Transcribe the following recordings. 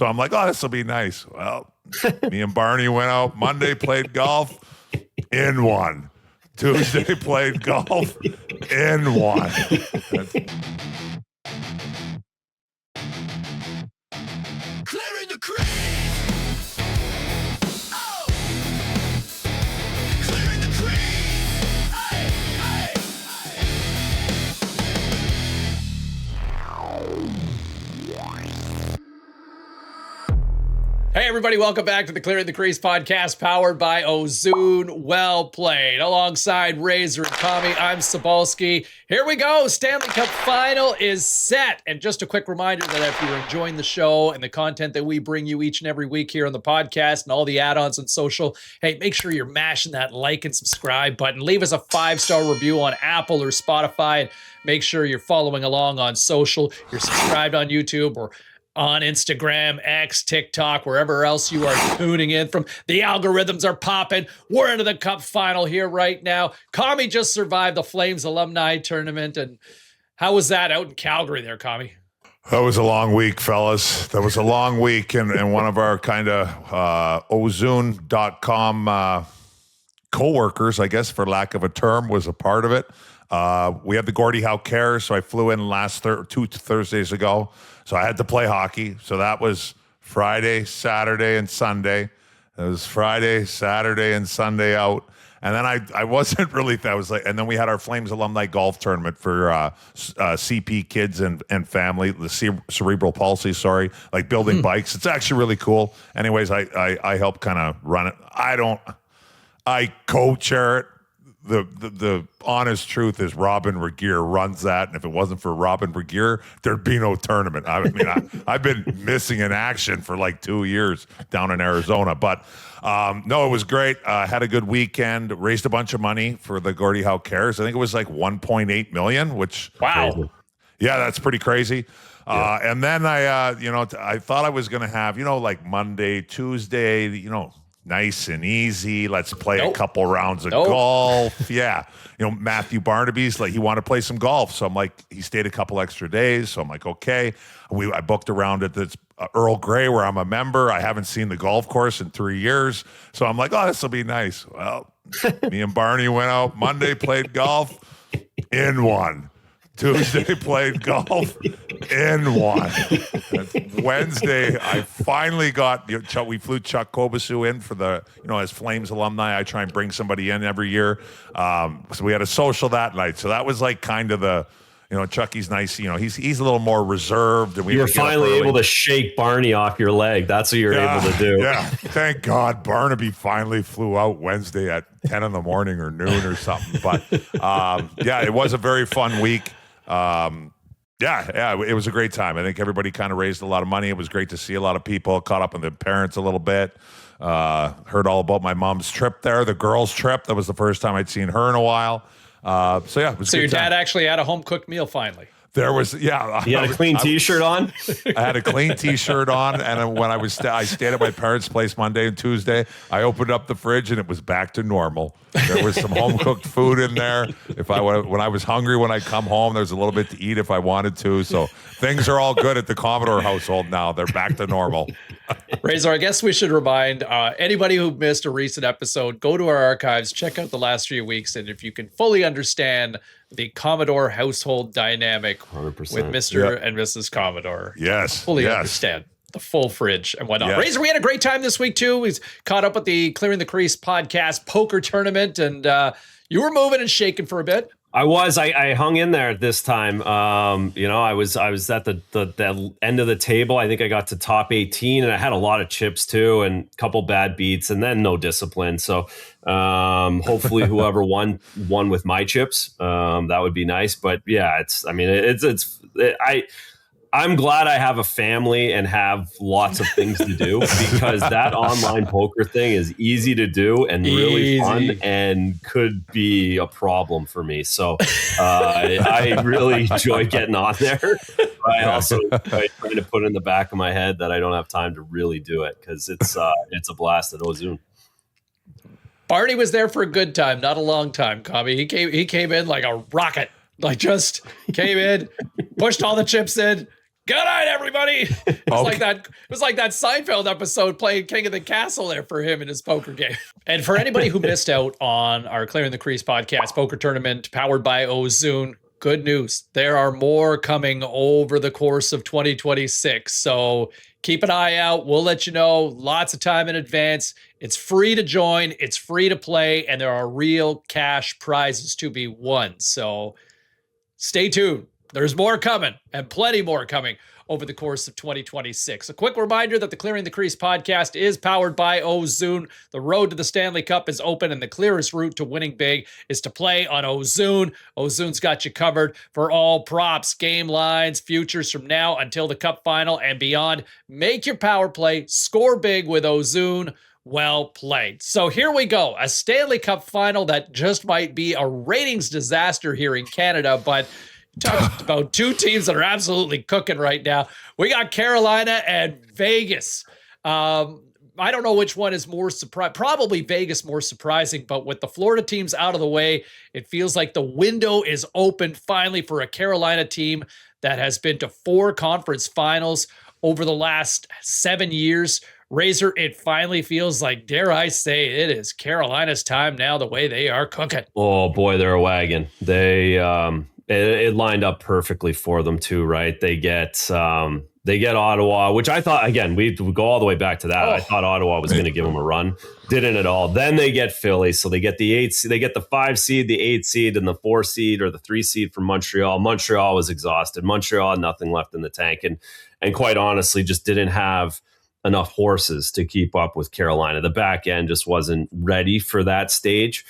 So I'm like, oh, this will be nice. Well, me and Barney went out Monday, played golf, in one. Tuesday played golf, in one. Clearing the crease. Oh. Clearing the crease. Aye, aye, Hey, everybody, welcome back to the Clearing the Crease podcast powered by Ozoon. Well played. Alongside Razor and Tommy, I'm Sobolski. Here we go. Stanley Cup final is set. And just a quick reminder that if you're enjoying the show and the content that we bring you each and every week here on the podcast and all the add-ons on social, hey, make sure you're mashing that like and subscribe button. Leave us a 5-star review on Apple or Spotify. And make sure you're following along on social. You're subscribed on YouTube or on Instagram, X, TikTok, wherever else you are tuning in from. The algorithms are popping. We're into the Cup final here right now. Commie just survived the Flames alumni tournament. And how was that out in Calgary there, Commie? That was a long week, fellas. That was a long week. And one of our kind of Ozoon.com co-workers, I guess, for lack of a term, was a part of it. We had the Gordie Howe Cares, so I flew in two Thursdays ago. So I had to play hockey. So that was Friday, Saturday, and Sunday. It was Friday, Saturday, and Sunday out. And then I wasn't really, and then we had our Flames alumni golf tournament for CP kids and family, the cerebral palsy, like building bikes. It's actually really cool. Anyways, I help kind of run it. I co-chair it. The honest truth is Robin Regier runs that, and if it wasn't for Robin Regier, there'd be no tournament. I mean, I've been missing in action for like 2 years down in Arizona, but no, it was great. Had a good weekend, raised a bunch of money for the Gordie Howe Cares. I think it was like 1.8 million, which wow, yeah, that's pretty crazy. And then I thought I was going to have, like Monday, Tuesday, nice and easy. Let's play a couple rounds of golf. Yeah. Matthew Barnaby's like, he wanted to play some golf. So I'm like, he stayed a couple extra days. So I'm like, okay. I booked a round at this Earl Grey where I'm a member. I haven't seen the golf course in 3 years. So I'm like, oh, this will be nice. Well, me and Barney went out Monday, played golf, in one. Tuesday played golf, in one. Wednesday, I finally got, we flew Chuck Kobasu in for the, as Flames alumni. I try and bring somebody in every year. So we had a social that night. So that was like kind of the, Chucky's nice. He's a little more reserved. And you were finally able to shake Barney off your leg. That's what you're able to do. Yeah. Thank God Barnaby finally flew out Wednesday at 10 in the morning or noon or something. But yeah, it was a very fun week. It was a great time. I think everybody kind of raised a lot of money. It was great to see a lot of people, caught up with the parents a little bit, heard all about my mom's trip there, the girls' trip. That was the first time I'd seen her in a while. It was a good your time. dad actually had a home-cooked meal finally. There was, yeah. You had a clean T-shirt on? I had a clean T-shirt on, and when I stayed at my parents' place Monday and Tuesday, I opened up the fridge, and it was back to normal. There was some home-cooked food in there. When I was hungry, when I come home, there was a little bit to eat if I wanted to. So things are all good at the Commodore household now. They're back to normal. Razor, I guess we should remind anybody who missed a recent episode, go to our archives, check out the last 3 weeks, and if you can fully understand the Commodore household dynamic 100%. with Mr. and Mrs. Commodore. Yes. Fully understand the full fridge and whatnot. Yes. Razor, we had a great time this week too. We caught up with the Clearing the Crease podcast poker tournament, and you were moving and shaking for a bit. I hung in there this time. I was at the end of the table. I think I got to top 18, and I had a lot of chips too, and a couple bad beats, and then no discipline. So hopefully whoever won with my chips. That would be nice. But yeah, I'm glad I have a family and have lots of things to do, because that online poker thing is easy to do and really fun and could be a problem for me. So I really enjoy getting on there. I also try to put in the back of my head that I don't have time to really do it, because it's a blast at Ozoon. Barney was there for a good time, not a long time, Commie. He came in like a rocket, like just came in, pushed all the chips in, Good night, everybody. It was like that. It was like that Seinfeld episode playing King of the Castle there for him in his poker game. And for anybody who missed out on our Clearing the Crease podcast poker tournament powered by Ozune, good news. There are more coming over the course of 2026. So keep an eye out. We'll let you know lots of time in advance. It's free to join. It's free to play. And there are real cash prizes to be won. So stay tuned. There's more coming and plenty more coming over the course of 2026. A quick reminder that the Clearing the Crease podcast is powered by Ozune. The road to the Stanley Cup is open, and the clearest route to winning big is to play on Ozune. Ozune's got you covered for all props, game lines, futures from now until the Cup final and beyond. Make your power play, score big with Ozune. Well played. So here we go. A Stanley Cup final that just might be a ratings disaster here in Canada, but talked about two teams that are absolutely cooking right now. We got Carolina and Vegas. I don't know which one is more surprising. Probably Vegas more surprising, but with the Florida teams out of the way, it feels like the window is open finally for a Carolina team that has been to 4 conference finals over the last 7 years. Razor, it finally feels like, dare I say, it is Carolina's time now, the way they are cooking. Oh boy, they're a wagon. It lined up perfectly for them too, right? They get Ottawa, which I thought, again, we go all the way back to that. I thought Ottawa was going to give them a run. Didn't at all. Then they get Philly, so they get the 5 seed, the 8 seed, and the 4 seed or the 3 seed from Montreal. Montreal was exhausted. Montreal had nothing left in the tank, and quite honestly, just didn't have enough horses to keep up with Carolina. The back end just wasn't ready for that stage.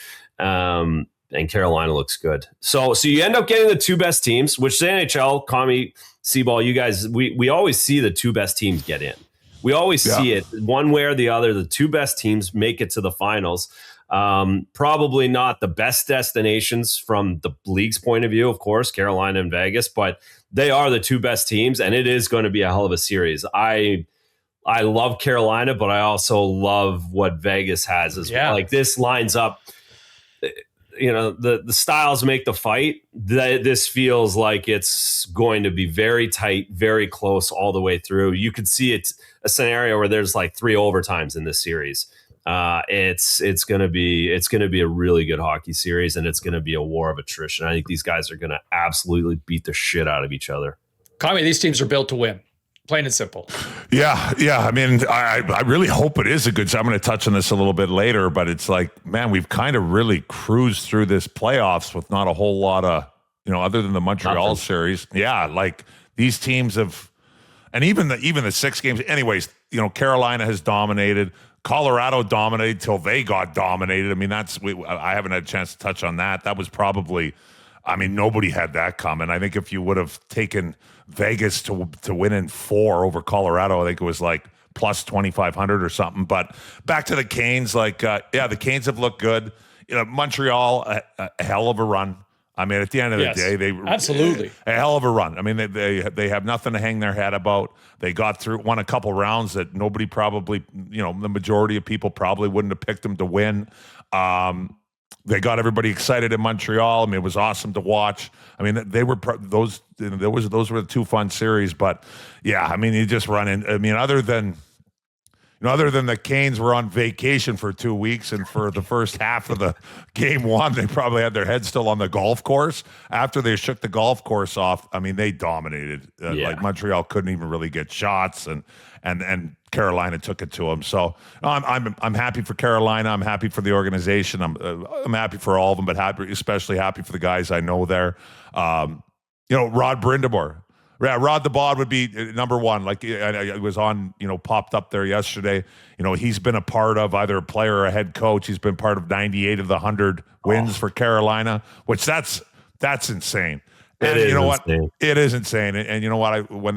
And Carolina looks good. So you end up getting the 2 best teams, which the NHL, Commie, C-Ball, you guys, we always see the 2 best teams get in. We always see it one way or the other. The 2 best teams make it to the finals. Probably not the best destinations from the league's point of view, of course, Carolina and Vegas, but they are the 2 best teams, and it is going to be a hell of a series. I love Carolina, but I also love what Vegas has as well. Like, this lines up. You know, the styles make the fight. This feels like it's going to be very tight, very close all the way through. You could see it's a scenario where there's like 3 overtimes in this series. It's going to be a really good hockey series, and it's going to be a war of attrition. I think these guys are going to absolutely beat the shit out of each other. Commie, these teams are built to win. Plain and simple. Yeah. I mean, I really hope it is a good. I'm going to touch on this a little bit later, but it's like, man, we've kind of really cruised through this playoffs with not a whole lot of, other than the Montreal series. Yeah, like these teams have, and even the 6 games. Anyways, Carolina has dominated. Colorado dominated till they got dominated. I mean, I haven't had a chance to touch on that. That was probably, I mean, nobody had that coming. I think if you would have taken Vegas to win in 4 over Colorado, I think it was like plus 2,500 or something. But back to the Canes, the Canes have looked good. Montreal, a hell of a run. I mean, at the end of the day, they absolutely a hell of a run. I mean, they have nothing to hang their head about. They won a couple rounds that nobody probably, the majority of people probably wouldn't have picked them to win. They got everybody excited in Montreal. I mean, it was awesome to watch. I mean, those were the 2 fun series. But yeah, I mean, you just run in. I mean, other than the Canes were on vacation for 2 weeks, and for the first half of the game 1, they probably had their head still on the golf course. After they shook the golf course off, I mean, they dominated. Like Montreal couldn't even really get shots, and Carolina took it to them. So I'm happy for Carolina. I'm happy for the organization. I'm happy for all of them, but especially happy for the guys I know there. Rod Brind'Amour. Yeah, Rod the Bod would be number 1. Like it was on, popped up there yesterday. He's been a part of either a player or a head coach. He's been part of 98 of the 100 wins for Carolina, which that's insane. And you know what? It is insane. And you know what? When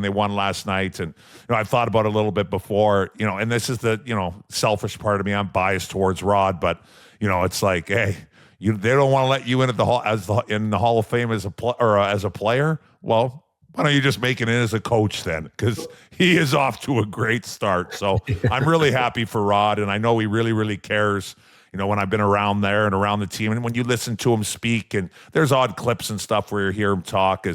they won last night, and I've thought about it a little bit before. And this is the selfish part of me. I'm biased towards Rod, but it's like, hey, they don't want to let you in at in the Hall of Fame as a player. Well, why don't you just make it in as a coach then? Because he is off to a great start. So I'm really happy for Rod, and I know he really, really cares. When I've been around there and around the team, and when you listen to him speak, and there's odd clips and stuff where you hear him talk,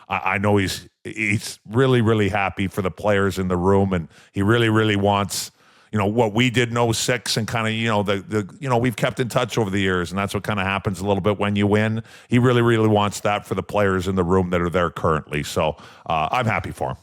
I know he's he's really, really happy for the players in the room, and he really, really wants, what we did in '06 and kind of, we've kept in touch over the years, and that's what kind of happens a little bit when you win. He really, really wants that for the players in the room that are there currently. So I'm happy for him.